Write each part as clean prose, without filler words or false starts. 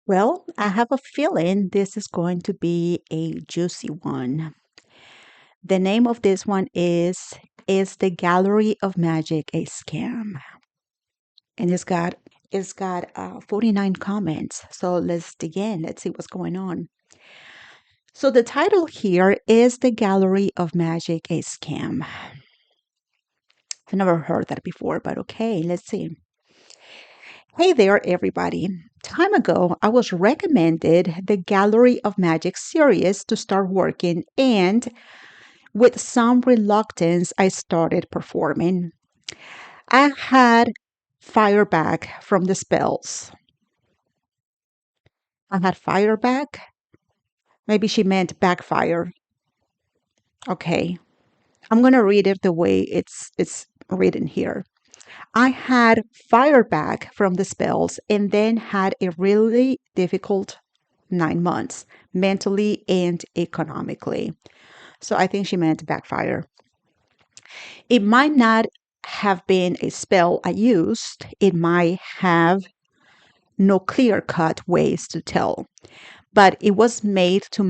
Well, I have a feeling this is going to be a juicy one. The name of this one is the Gallery of Magic a scam? And it's got 49 comments. So let's dig in. Let's see what's going on. So the title here is the Gallery of Magic a scam. I've never heard that before, but okay, let's see. Hey there, everybody. Time ago, I was recommended the Gallery of Magic series to start working, and with some reluctance, I started performing. I had fire back from the spells. I had fire back. Maybe she meant backfire. Okay. I'm going to read it the way it's written here. I had fire back from the spells and then had a really difficult 9 months, mentally and economically. So I think she meant backfire. It might not have been a spell I used. It might have no clear cut ways to tell, but it was made to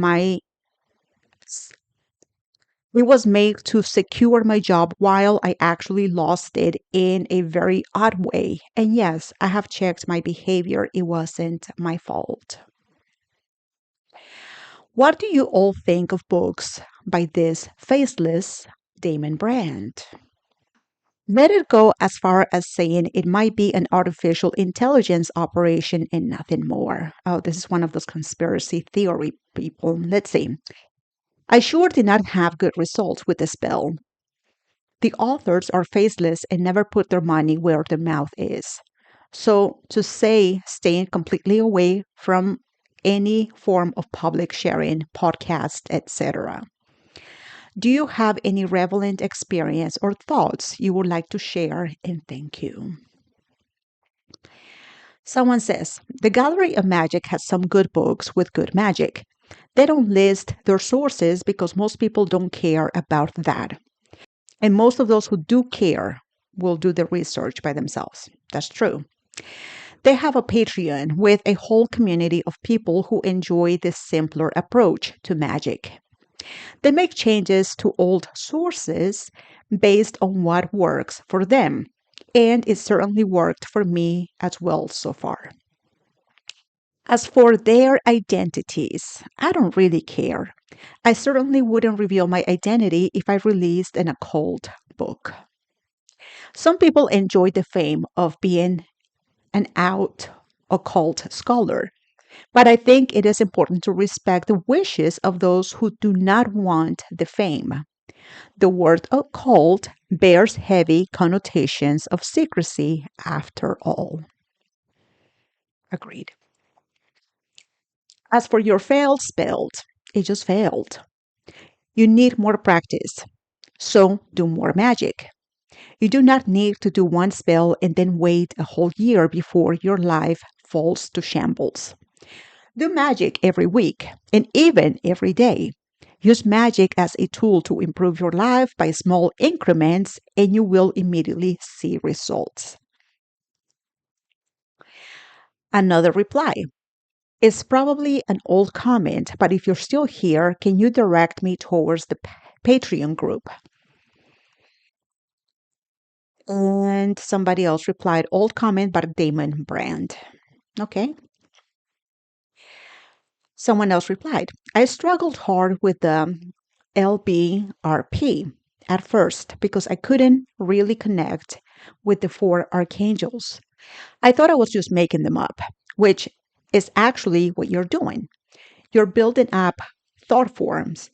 secure my job while I actually lost it in a very odd way. And yes, I have checked my behavior. It wasn't my fault. What do you all think of books by this faceless Damon Brand? Let it go as far as saying it might be an artificial intelligence operation and nothing more. Oh, this is one of those conspiracy theory people. Let's see. I sure did not have good results with the spell. The authors are faceless and never put their money where their mouth is. So to say staying completely away from any form of public sharing, podcast, etc. Do you have any relevant experience or thoughts you would like to share? And thank you. Someone says, the Gallery of Magic has some good books with good magic. They don't list their sources because most people don't care about that. And most of those who do care will do the research by themselves. That's true. They have a Patreon with a whole community of people who enjoy this simpler approach to magic. They make changes to old sources based on what works for them, and it certainly worked for me as well so far. As for their identities, I don't really care. I certainly wouldn't reveal my identity if I released an occult book. Some people enjoy the fame of being an out occult scholar, but I think it is important to respect the wishes of those who do not want the fame. The word occult bears heavy connotations of secrecy after all. Agreed. As for your failed spell, it just failed. You need more practice, so do more magic. You do not need to do one spell and then wait a whole year before your life falls to shambles. Do magic every week and even every day. Use magic as a tool to improve your life by small increments, and you will immediately see results. Another reply. It's probably an old comment, but if you're still here, can you direct me towards the Patreon group? And somebody else replied, old comment, but Damon Brand. Okay. Someone else replied, I struggled hard with the LBRP at first because I couldn't really connect with the four archangels. I thought I was just making them up, which is actually what you're doing. You're building up thought forms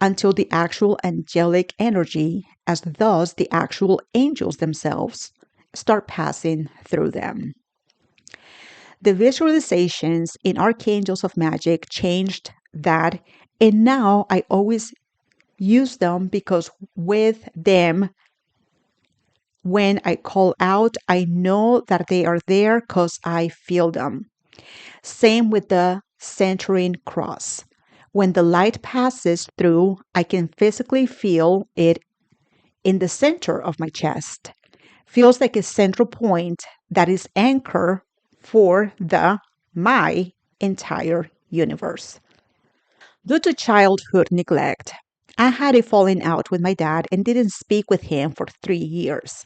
until the actual angelic energy, as thus the actual angels themselves, start passing through them. The visualizations in Archangels of Magic changed that, and now I always use them because with them, when I call out, I know that they are there because I feel them. Same with the centering cross. When the light passes through, I can physically feel it in the center of my chest. Feels like a central point that is anchor for the my entire universe. Due to childhood neglect, I had a falling out with my dad and didn't speak with him for 3 years.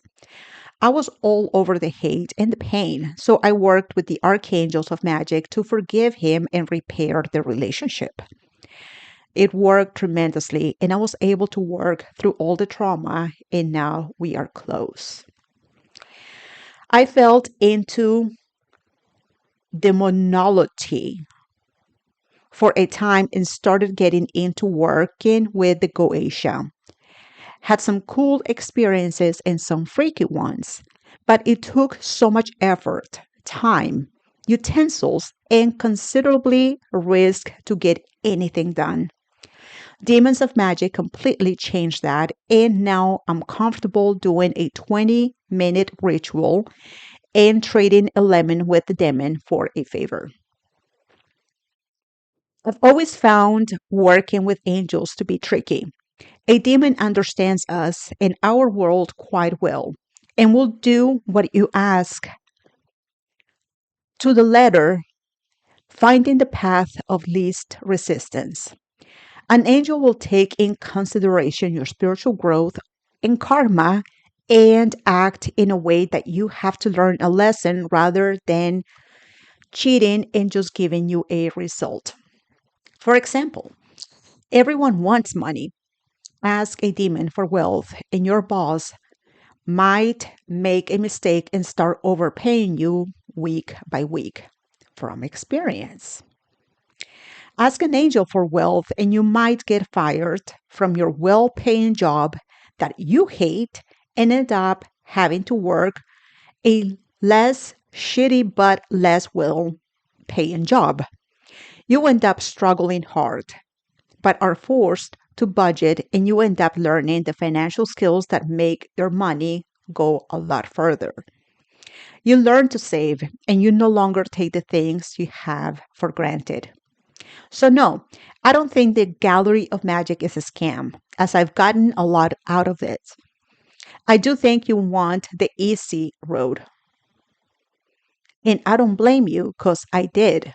I was all over the hate and the pain, so I worked with the archangels of magic to forgive him and repair the relationship. It worked tremendously, and I was able to work through all the trauma, and now we are close. I felt into demonology for a time and started getting into working with the Goetia. Had some cool experiences and some freaky ones, but it took so much effort, time, utensils, and considerably risk to get anything done. Demons of Magic completely changed that, and now I'm comfortable doing a 20-minute ritual and trading a lemon with the demon for a favor. I've always found working with angels to be tricky. A demon understands us and our world quite well and will do what you ask to the letter, finding the path of least resistance. An angel will take in consideration your spiritual growth and karma and act in a way that you have to learn a lesson rather than cheating and just giving you a result. For example, everyone wants money. Ask a demon for wealth, and your boss might make a mistake and start overpaying you week by week from experience. Ask an angel for wealth, and you might get fired from your well paying job that you hate and end up having to work a less shitty but less well paying job. You end up struggling hard, but are forced to budget, and you end up learning the financial skills that make your money go a lot further. You learn to save, and you no longer take the things you have for granted. So, no, I don't think the Gallery of Magic is a scam, as I've gotten a lot out of it. I do think you want the easy road, and I don't blame you because I did.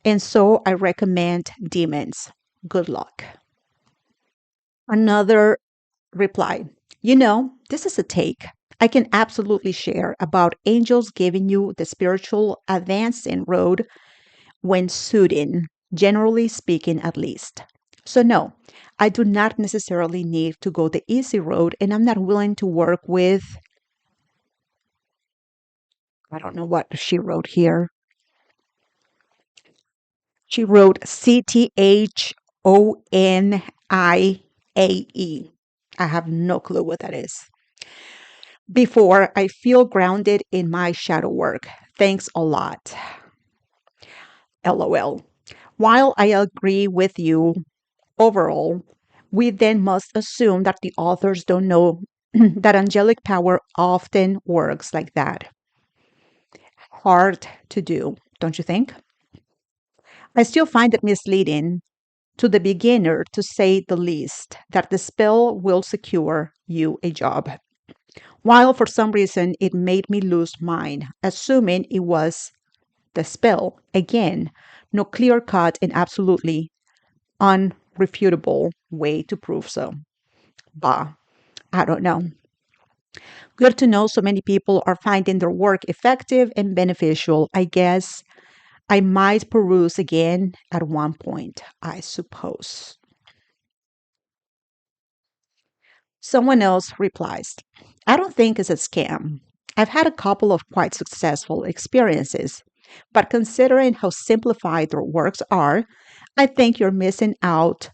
And so I recommend demons. Good luck. Another reply. This is a take. I can absolutely share about angels giving you the spiritual advancing road when suiting, generally speaking, at least. So, no, I do not necessarily need to go the easy road, and I'm not willing to work with, I don't know what she wrote here. She wrote CTHONIAE. I have no clue what that is. Before I feel grounded in my shadow work. Thanks a lot. LOL. While I agree with you overall, we then must assume that the authors don't know that angelic power often works like that. Hard to do, don't you think? I still find it misleading to the beginner, to say the least, that the spell will secure you a job. While for some reason it made me lose mine, assuming it was the spell. Again, no clear cut and absolutely unrefutable way to prove so. Bah, I don't know. Good to know so many people are finding their work effective and beneficial. I guess I might peruse again at one point, I suppose. Someone else replies, I don't think it's a scam. I've had a couple of quite successful experiences, but considering how simplified their works are, I think you're missing out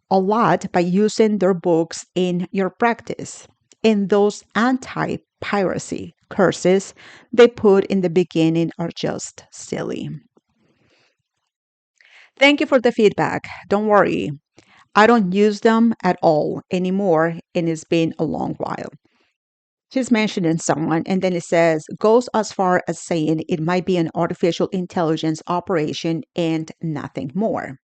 a lot by using their books in your practice. And those anti piracy curses they put in the beginning are just silly. Thank you for the feedback. Don't worry, I don't use them at all anymore, and it's been a long while. She's mentioning someone, and then it says, goes as far as saying it might be an artificial intelligence operation and nothing more.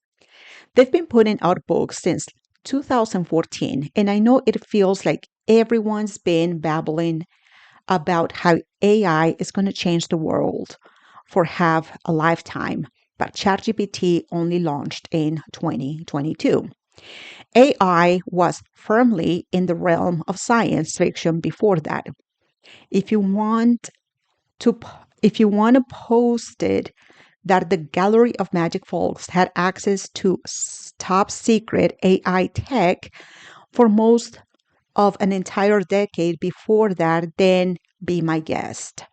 They've been putting out books since 2014, and I know it feels like everyone's been babbling about how AI is going to change the world for half a lifetime. but ChatGPT only launched in 2022. AI was firmly in the realm of science fiction before that. If you want to if you want to post it that the Gallery of Magic folks had access to top secret AI tech for most of an entire decade before that, then be my guest.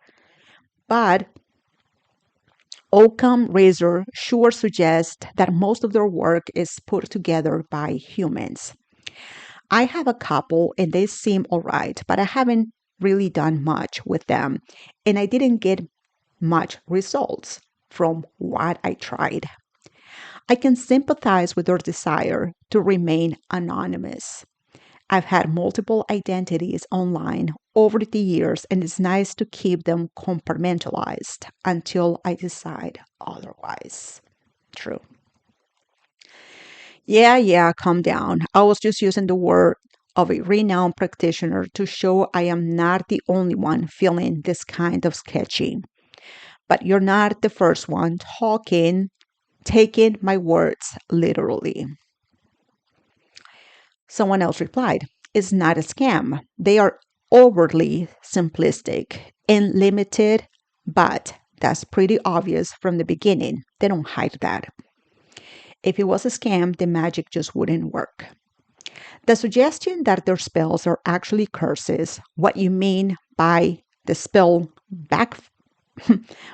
But Occam Razor sure suggests that most of their work is put together by humans. I have a couple and they seem all right, but I haven't really done much with them, and I didn't get much results from what I tried. I can sympathize with their desire to remain anonymous. I've had multiple identities online over the years, and it's nice to keep them compartmentalized until I decide otherwise. True. Yeah, calm down. I was just using the word of a renowned practitioner to show I am not the only one feeling this kind of sketchy. But you're not the first one taking my words literally. Someone else replied, "It's not a scam. They are overly simplistic and limited, but that's pretty obvious from the beginning. They don't hide that. If it was a scam, the magic just wouldn't work." The suggestion that their spells are actually curses, what you mean the spell back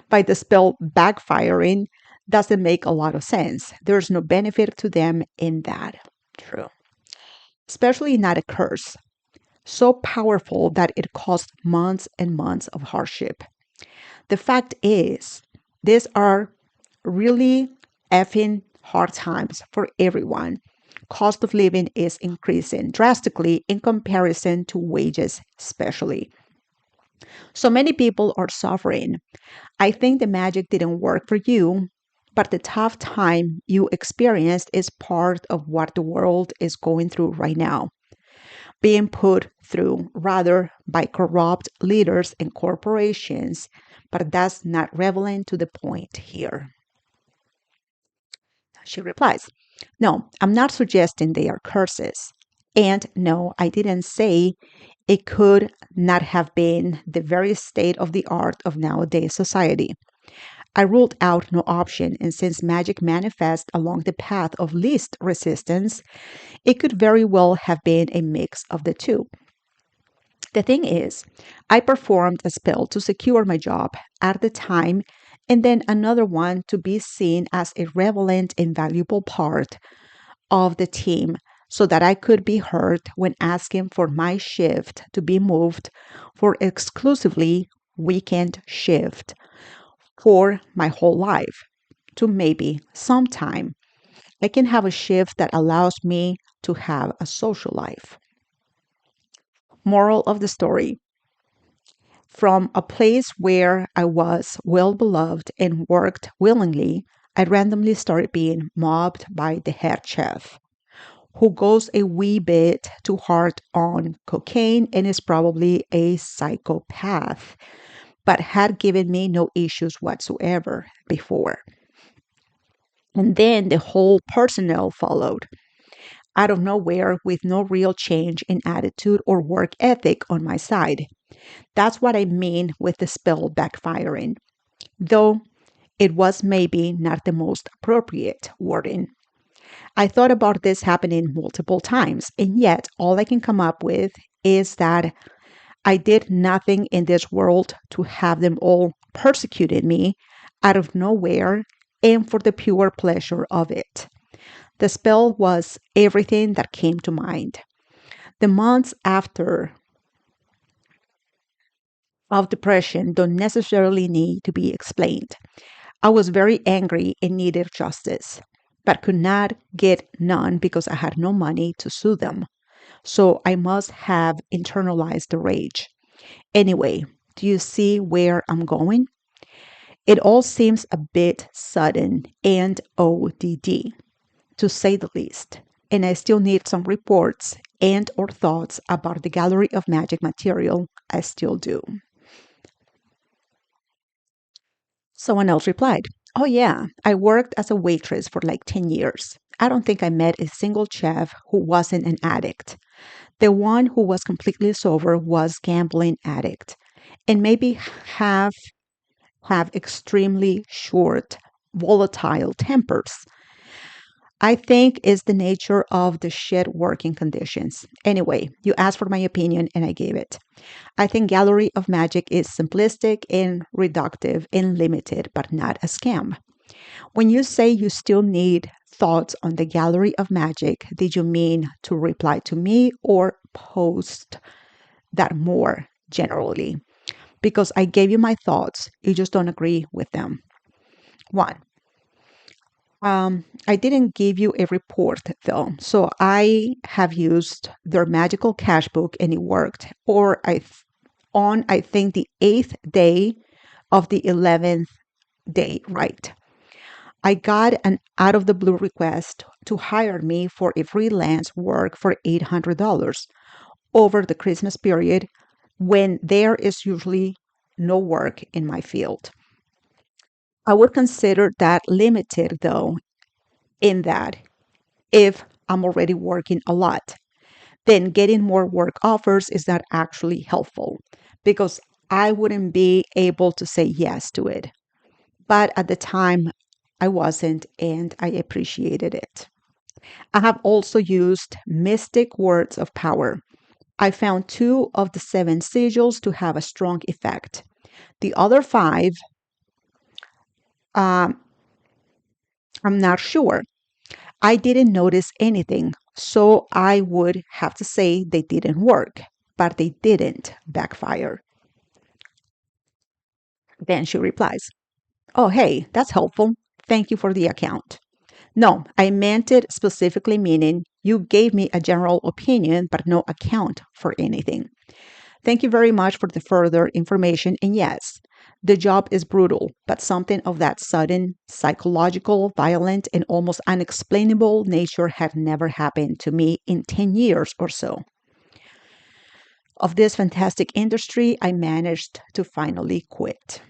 by the spell backfiring, doesn't make a lot of sense. There's no benefit to them in that. True. Especially not a curse, so powerful that it caused months and months of hardship. The fact is, these are really effing hard times for everyone. Cost of living is increasing drastically in comparison to wages, especially. So many people are suffering. I think the magic didn't work for you, but the tough time you experienced is part of what the world is going through right now, being put through rather by corrupt leaders and corporations, but that's not relevant to the point here. She replies, "No, I'm not suggesting they are curses. And no, I didn't say it could not have been the very state of the art of nowadays society. I ruled out no option, and since magic manifests along the path of least resistance, it could very well have been a mix of the two. The thing is, I performed a spell to secure my job at the time, and then another one to be seen as a relevant and valuable part of the team so that I could be heard when asking for my shift to be moved for exclusively weekend shift for my whole life to maybe sometime I can have a shift that allows me to have a social life." Moral of the story: from a place where I was well beloved and worked willingly, I randomly started being mobbed by the head chef, who goes a wee bit too hard on cocaine and is probably a psychopath, but had given me no issues whatsoever before. And then the whole personnel followed out of nowhere with no real change in attitude or work ethic on my side. That's what I mean with the spell backfiring, though it was maybe not the most appropriate wording. I thought about this happening multiple times, and yet all I can come up with is that I did nothing in this world to have them all persecuted me out of nowhere and for the pure pleasure of it. The spell was everything that came to mind. The months after of depression don't necessarily need to be explained. I was very angry and needed justice, but could not get none because I had no money to sue them. So I must have internalized the rage. Anyway, do you see where I'm going? It all seems a bit sudden and ODD, to say the least, and I still need some reports and or thoughts about the Gallery of Magic material. I still do. Someone else replied, Oh, yeah, I worked as a waitress for like 10 years. I don't think I met a single chef who wasn't an addict. The one who was completely sober was gambling addict, and maybe half have extremely short, volatile tempers. I think is the nature of the shit working conditions. Anyway, you asked for my opinion and I gave it. I think Gallery of Magic is simplistic and reductive and limited, but not a scam. When you say you still need thoughts on the Gallery of Magic, did you mean to reply to me or post that more generally? Because I gave you my thoughts, you just don't agree with them. One, I didn't give you a report though. So I have used their magical cash book and it worked. Or I think the eighth day of the 11th day, right? I got an out of the blue request to hire me for a freelance work for $800 over the Christmas period when there is usually no work in my field. I would consider that limited though, in that if I'm already working a lot, then getting more work offers is not actually helpful because I wouldn't be able to say yes to it. But at the time, I wasn't, and I appreciated it. I have also used mystic words of power. I found two of the seven sigils to have a strong effect. The other five, um, I'm not sure. I didn't notice anything, so I would have to say they didn't work, but they didn't backfire. Then she replies, "Oh, hey, that's helpful. Thank you for the account." No, I meant it specifically, meaning you gave me a general opinion, but no account for anything. Thank you very much for the further information. And yes, the job is brutal, but something of that sudden, psychological, violent, and almost unexplainable nature had never happened to me in 10 years or so. Of this fantastic industry, I managed to finally quit.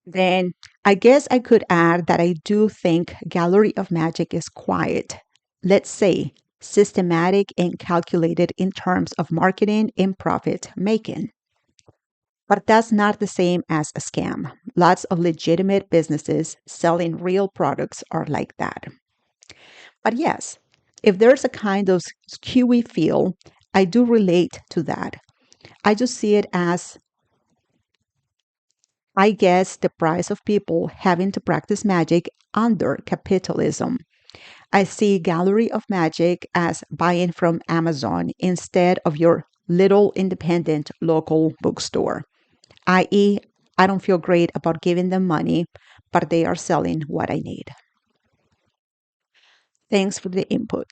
Then I guess I could add that I do think Gallery of Magic is quiet. Let's say systematic and calculated in terms of marketing and profit making. But that's not the same as a scam. Lots of legitimate businesses selling real products are like that. But yes, if there's a kind of skewy feel, I do relate to that. I just see it as, I guess, the price of people having to practice magic under capitalism. I see Gallery of Magic as buying from Amazon instead of your little independent local bookstore, i.e., I don't feel great about giving them money, but they are selling what I need. Thanks for the input.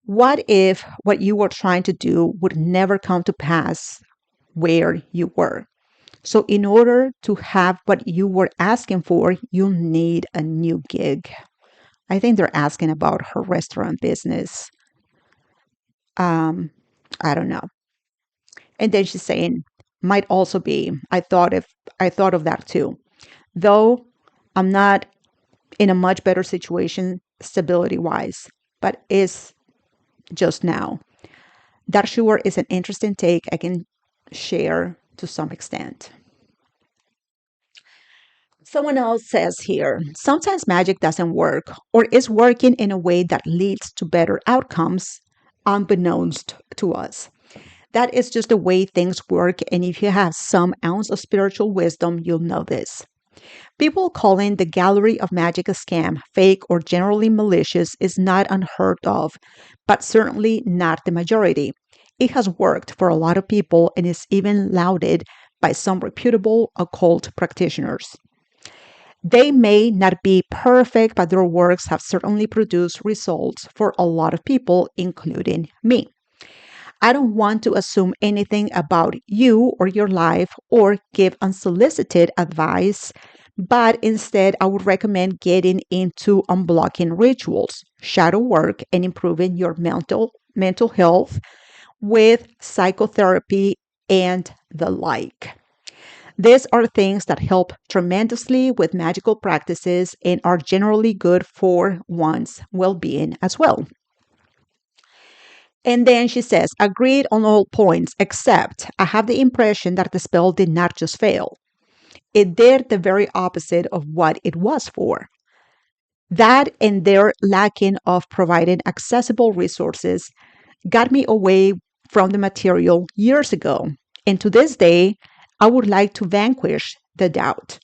What if what you were trying to do would never come to pass where you were? So, in order to have what you were asking for, you need a new gig. I think they're asking about her restaurant business. Um, I don't know. And then she's saying, might also be, I thought of that too. Though I'm not in a much better situation stability wise, but is just now. That sure is an interesting take I can share to some extent. Someone else says here, sometimes magic doesn't work or is working in a way that leads to better outcomes unbeknownst to us. That is just the way things work, and if you have some ounce of spiritual wisdom, you'll know this. People calling the Gallery of Magic a scam, fake, or generally malicious is not unheard of, but certainly not the majority. It has worked for a lot of people and is even lauded by some reputable occult practitioners. They may not be perfect, but their works have certainly produced results for a lot of people, including me. I don't want to assume anything about you or your life or give unsolicited advice, but instead, I would recommend getting into unblocking rituals, shadow work, and improving your mental health with psychotherapy and the like. These are things that help tremendously with magical practices and are generally good for one's well being as well. And then she says, agreed on all points, except I have the impression that the spell did not just fail. It did the very opposite of what it was for. That and their lacking of providing accessible resources got me away from the material years ago. And to this day, I would like to vanquish the doubt.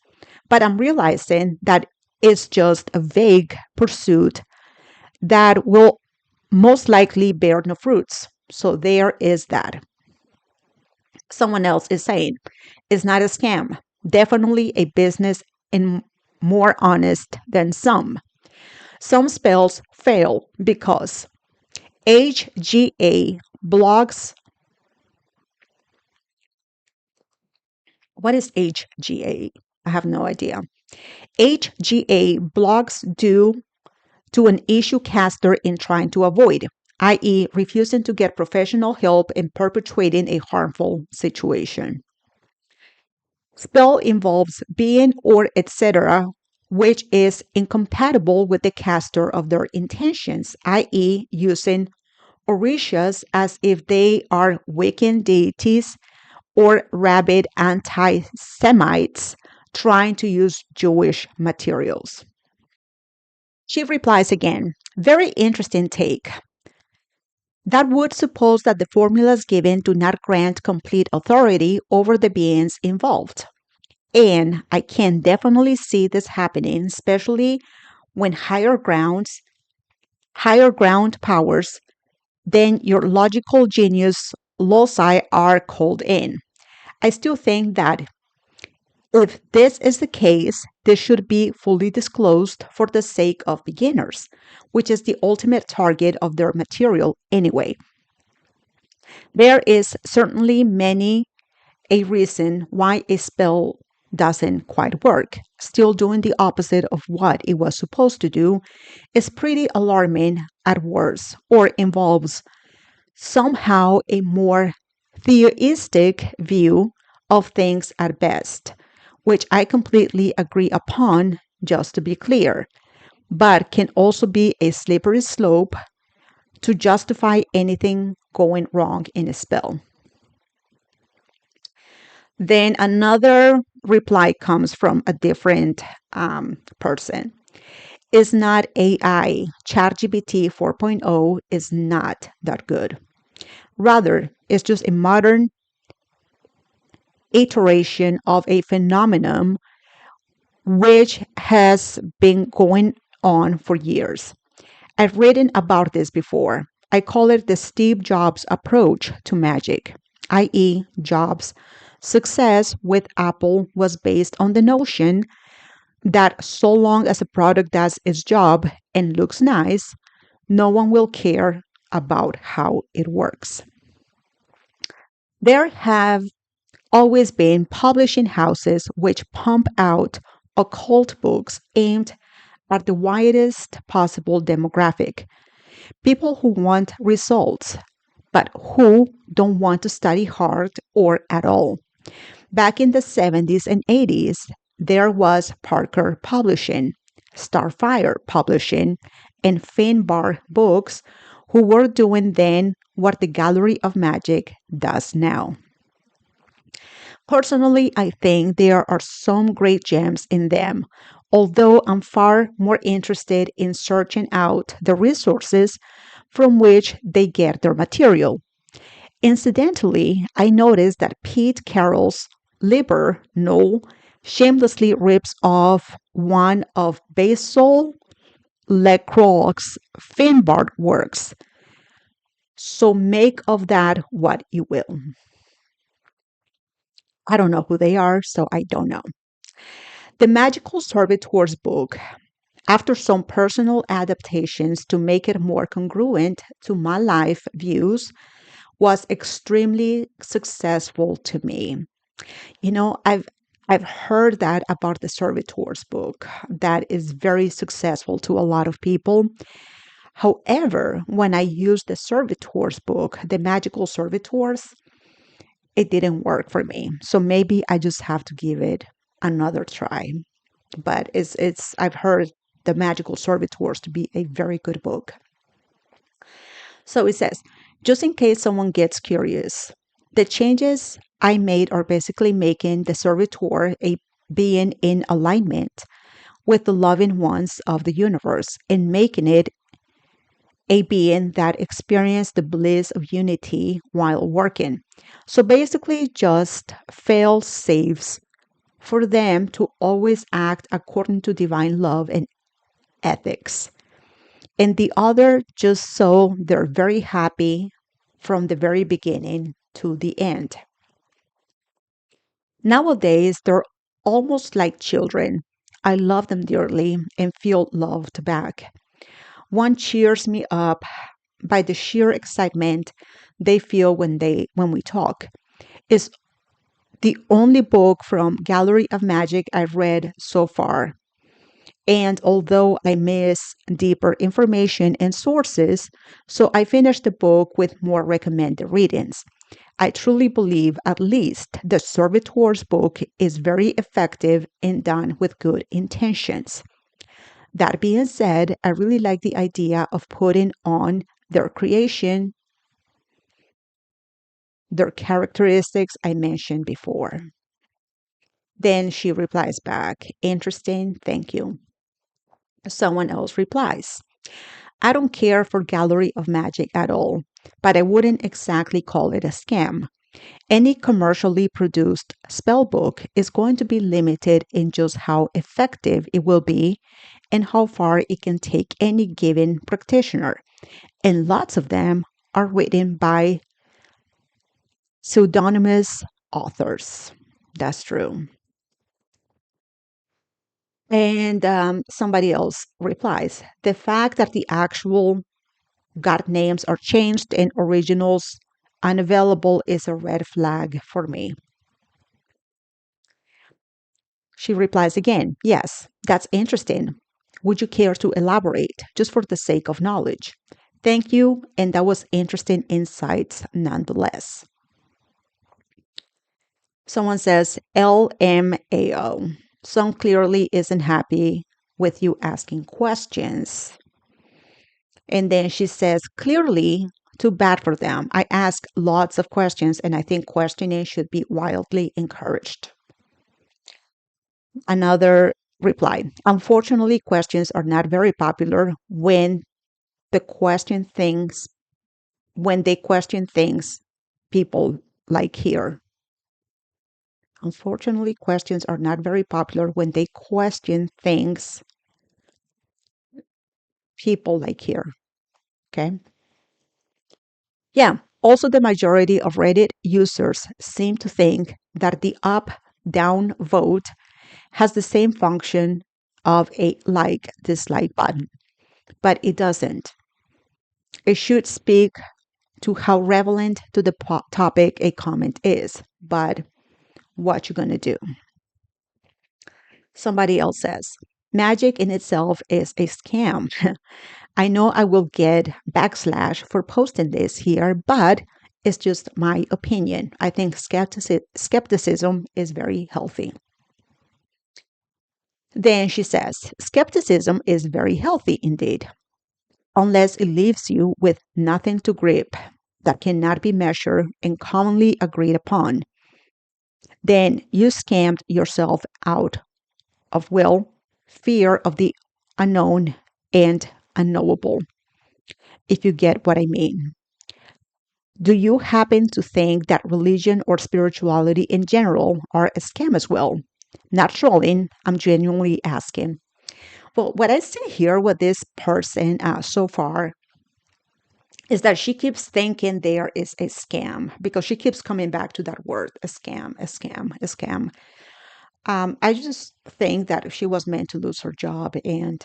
But I'm realizing that it's just a vague pursuit that will most likely bear no fruits. So there is that. Someone else is saying it's not a scam, definitely a business and more honest than some. Some spells fail because HGA blogs. What is HGA? I have no idea. HGA blogs due to an issue caster in trying to avoid, i.e., refusing to get professional help in perpetuating a harmful situation. Spell involves being or etc., which is incompatible with the caster of their intentions, i.e., using orishas as if they are Wiccan deities or rabid anti Semites trying to use Jewish materials. She replies again, very interesting take. That would suppose that the formulas given do not grant complete authority over the beings involved. And I can definitely see this happening, especially when higher ground powers than your logical genius loci are called in. I still think that if this is the case, this should be fully disclosed for the sake of beginners, which is the ultimate target of their material anyway. There is certainly many a reason why a spell doesn't quite work. Still doing the opposite of what it was supposed to do is pretty alarming at worst, or involves somehow a more theistic view of things at best, which I completely agree upon, just to be clear, but can also be a slippery slope to justify anything going wrong in a spell. Then another reply comes from a different person. Is not AI. ChatGPT 4.0 is not that good. Rather, it's just a modern iteration of a phenomenon which has been going on for years. I've written about this before. I call it the Steve Jobs approach to magic, i.e., Jobs' success with Apple was based on the notion that so long as a product does its job and looks nice, no one will care about how it works. There have always been publishing houses which pump out occult books aimed at the widest possible demographic, people who want results, but who don't want to study hard or at all. Back in the 70s and 80s, there was Parker Publishing, Starfire Publishing, and Finbar Books, who were doing then what the Gallery of Magic does now. Personally, I think there are some great gems in them, although I'm far more interested in searching out the resources from which they get their material. Incidentally, I noticed that Pete Carroll's Liber Null shamelessly rips off one of Basil Lecroix's Finbard works. So make of that what you will. I don't know who they are, so I don't know. The Magical Servitors book, after some personal adaptations to make it more congruent to my life views, was extremely successful to me. I've heard that about the Servitors book that is very successful to a lot of people. However, when I use the Servitors book, the Magical Servitors, it didn't work for me. So maybe I just have to give it another try. But it's I've heard the Magical Servitors to be a very good book. So it says, just in case someone gets curious, the changes I made are basically making the servitor a being in alignment with the loving ones of the universe and making it a being that experienced the bliss of unity while working. So basically, just fail safes for them to always act according to divine love and ethics. And the other, just so they're very happy from the very beginning to the end. Nowadays, they're almost like children. I love them dearly and feel loved back. One cheers me up by the sheer excitement they feel when we talk. It's the only book from Gallery of Magick I've read so far. And although I miss deeper information and sources, so I finished the book with more recommended readings. I truly believe at least the Servitor's book is very effective and done with good intentions. That being said, I really like the idea of putting on their creation, their characteristics I mentioned before. Then she replies back, interesting, thank you. Someone else replies, I don't care for Gallery of Magic at all, but I wouldn't exactly call it a scam. Any commercially produced spell book is going to be limited in just how effective it will be and how far it can take any given practitioner. And lots of them are written by pseudonymous authors. That's true. And somebody else replies, the fact that the actual god names are changed and originals unavailable is a red flag for me. She replies again, yes, that's interesting. Would you care to elaborate just for the sake of knowledge? Thank you, and that was interesting insights nonetheless. Someone says LMAO. Some clearly isn't happy with you asking questions. And then she says, clearly, too bad for them. I ask lots of questions, and I think questioning should be wildly encouraged. Another reply, unfortunately, questions are not very popular the question things, when they question things people like here. Unfortunately, questions are not very popular when they question things people like here. Okay. Yeah. Also, the majority of Reddit users seem to think that the up down vote has the same function of a like dislike button, but it doesn't. It should speak to how relevant to the topic a comment is, but what you gonna do? Somebody else says, magic in itself is a scam. I know I will get backslash for posting this here, but it's just my opinion. I think skepticism is very healthy. Then she says, skepticism is very healthy indeed, unless it leaves you with nothing to grip that cannot be measured and commonly agreed upon. Then you scammed yourself out of fear of the unknown and unknowable, if you get what I mean. Do you happen to think that religion or spirituality in general are a scam as well? Not trolling, I'm genuinely asking. Well, what I see here with this person so far is that she keeps thinking there is a scam because she keeps coming back to that word, a scam, a scam, a scam. I just think that she was meant to lose her job, and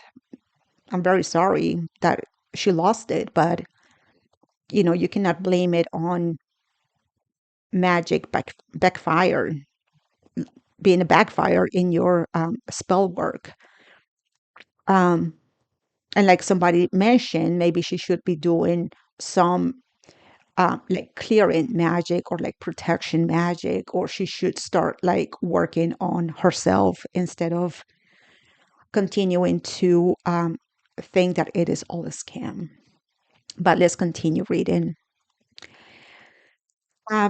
I'm very sorry that she lost it, but you cannot blame it on magic backfire, being a backfire in your spell work. Um, and like somebody mentioned, maybe she should be doing some like clearing magic or like protection magic, or she should start like working on herself instead of continuing to think that it is all a scam. But let's continue reading.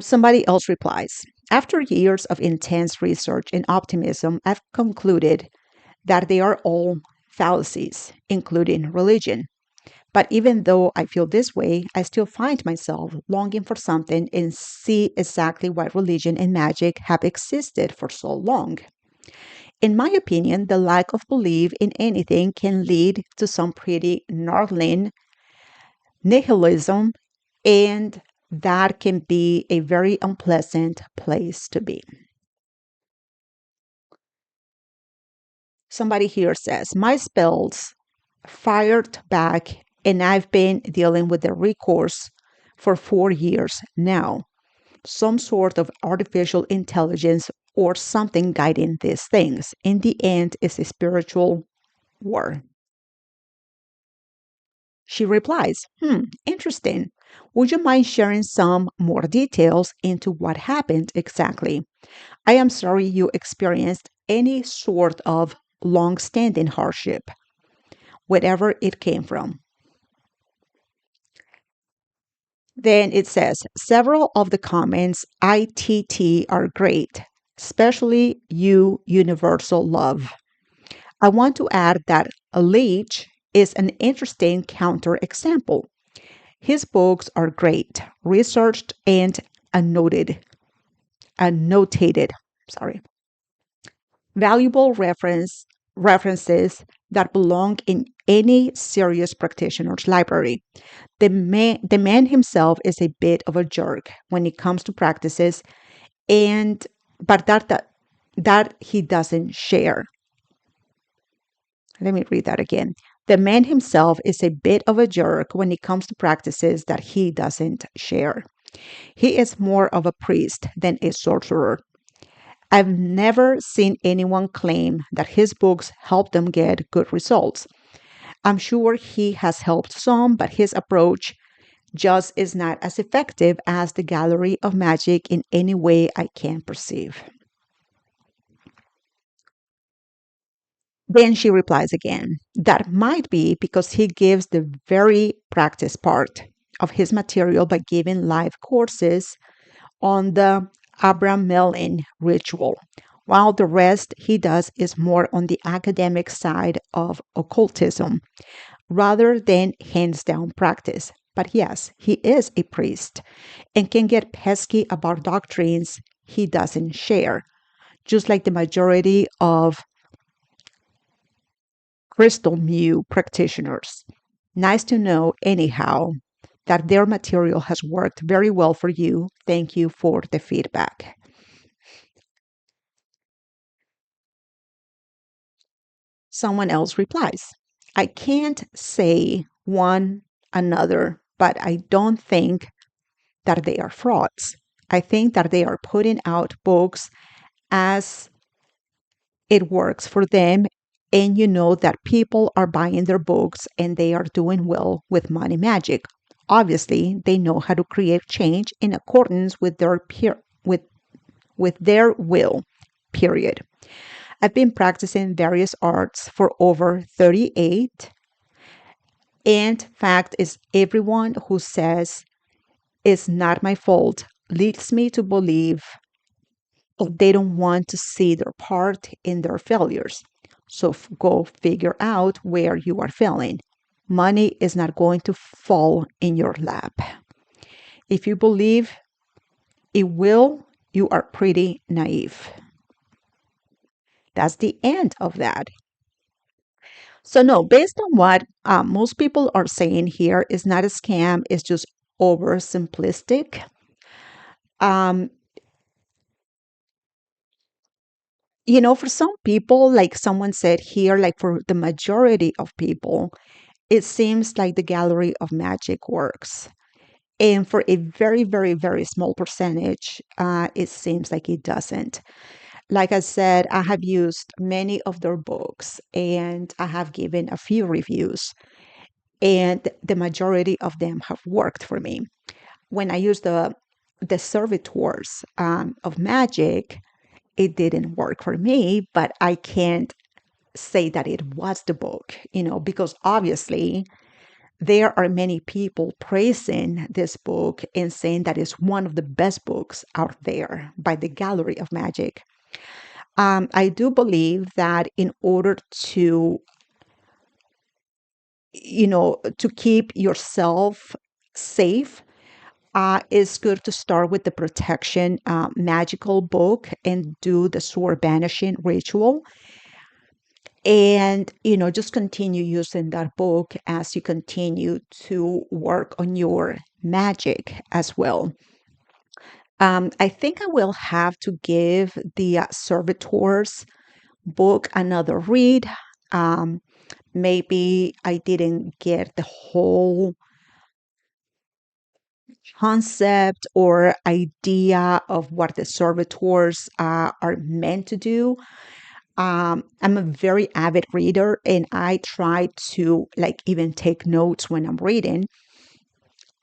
Somebody else replies, after years of intense research and optimism, I've concluded that they are all fallacies, including religion. But even though I feel this way, I still find myself longing for something and see exactly why religion and magic have existed for so long. In my opinion, the lack of belief in anything can lead to some pretty gnarly nihilism, and that can be a very unpleasant place to be. Somebody here says, my spells fired back, and I've been dealing with the recourse for 4 years now. Some sort of artificial intelligence or something guiding these things. In the end, it's a spiritual war. She replies, interesting. Would you mind sharing some more details into what happened exactly? I am sorry you experienced any sort of long standing hardship, wherever it came from. Then it says, several of the comments ITT are great, especially you, universal love. I want to add that a leech is an interesting counterexample. His books are great, researched and annotated, sorry, valuable references that belong in any serious practitioner's library. The man himself is a bit of a jerk when it comes to practices, and but that he doesn't share. Let me read that again. The man himself is a bit of a jerk when it comes to practices that he doesn't share. He is more of a priest than a sorcerer. I've never seen anyone claim that his books help them get good results. I'm sure he has helped some, but his approach just is not as effective as the Gallery of Magick in any way I can perceive. Then she replies again, that might be because he gives the very practice part of his material by giving live courses on the Abramelin ritual, while the rest he does is more on the academic side of occultism rather than hands down practice. But yes, he is a priest and can get pesky about doctrines he doesn't share, just like the majority of Crystal Mew practitioners. Nice to know, anyhow, that their material has worked very well for you. Thank you for the feedback. Someone else replies, I can't say one another, but I don't think that they are frauds. I think that they are putting out books as it works for them, and you know that people are buying their books and they are doing well with money magic. Obviously, they know how to create change in accordance with with their will. Period. I've been practicing various arts for over 38, and fact is everyone who says it's not my fault leads me to believe they don't want to see their part in their failures. So go figure out where you are failing. Money is not going to fall in your lap. If you believe it will, you are pretty naive. That's the end of that. So, no, based on what most people are saying here, is not a scam, it's just oversimplistic. Um, for some people, like someone said here, like for the majority of people, it seems like the Gallery of Magic works. And for a very, very, very small percentage, it seems like it doesn't. Like I said, I have used many of their books and I have given a few reviews, and the majority of them have worked for me. when I used the servitors of magic, it didn't work for me, but I can't say that it was the book, because obviously there are many people praising this book and saying that it's one of the best books out there by the Gallery of Magic. I do believe that in order to keep yourself safe, it's good to start with the protection magical book and do the sword banishing ritual. And, just continue using that book as you continue to work on your magic as well. I think I will have to give the Servitors book another read. Um, Maybe I didn't get the whole concept or idea of what the servitors are meant to do. I'm a very avid reader and I try to like even take notes when I'm reading.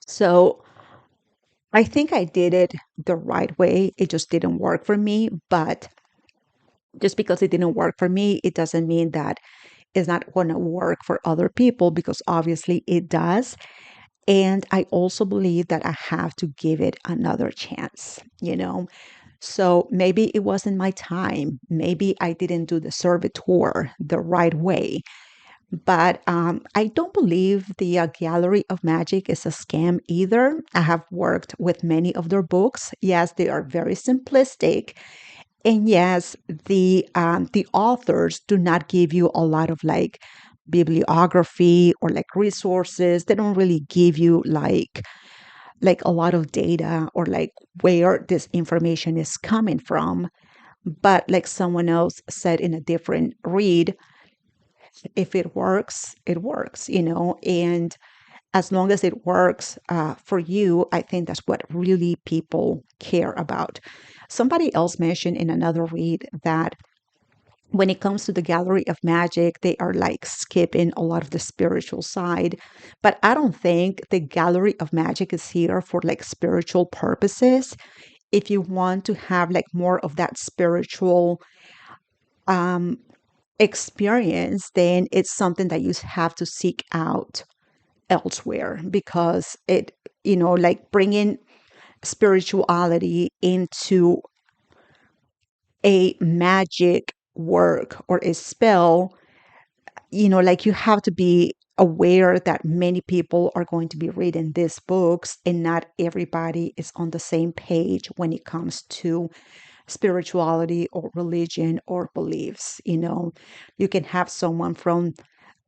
So I think I did it the right way. It just didn't work for me. But just because it didn't work for me, it doesn't mean that it's not going to work for other people because obviously it does. And I also believe that I have to give it another chance. So maybe it wasn't my time. Maybe I didn't do the servitor the right way. But I don't believe the Gallery of Magic is a scam either. I have worked with many of their books. Yes, they are very simplistic. And yes, the authors do not give you a lot of like bibliography or like resources. They don't really give you like a lot of data or like where this information is coming from. But like someone else said in a different read, if it works, it works. And as long as it works for you, I think that's what really people care about. Somebody else mentioned in another read that when it comes to the Gallery of Magic, they are like skipping a lot of the spiritual side. But I don't think the Gallery of Magic is here for like spiritual purposes. If you want to have like more of that spiritual um, experience, then it's something that you have to seek out elsewhere because like bringing spirituality into a magic work or a spell, like you have to be aware that many people are going to be reading these books and not everybody is on the same page when it comes to spirituality or religion or beliefs. You can have someone from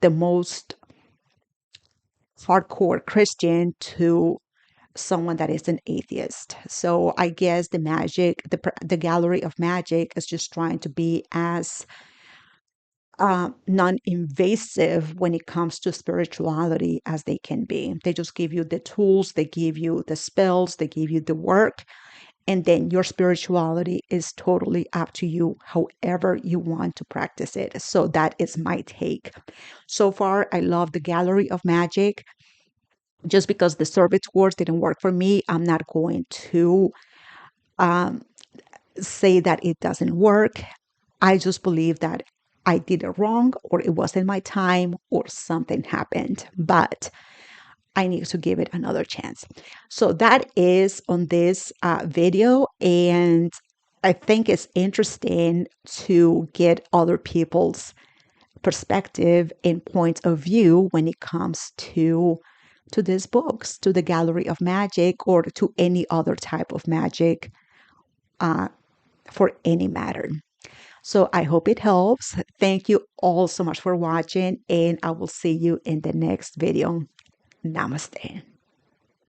the most hardcore Christian to someone that is an atheist. So I guess the Gallery of Magic is just trying to be as non-invasive when it comes to spirituality as they can be. They just give you the tools, they give you the spells, they give you the work, and then your spirituality is totally up to you, however you want to practice it. So that is my take. So far, I love the Gallery of Magic. Just because the servitors didn't work for me, I'm not going to um, say that it doesn't work. I just believe that I did it wrong, or it wasn't my time, or something happened. But I need to give it another chance. So that is on this video. And I think it's interesting to get other people's perspective and point of view when it comes to these books, to the Gallery of Magic, or to any other type of magic uh, for any matter. So I hope it helps. Thank you all so much for watching, and I will see you in the next video. Namaste.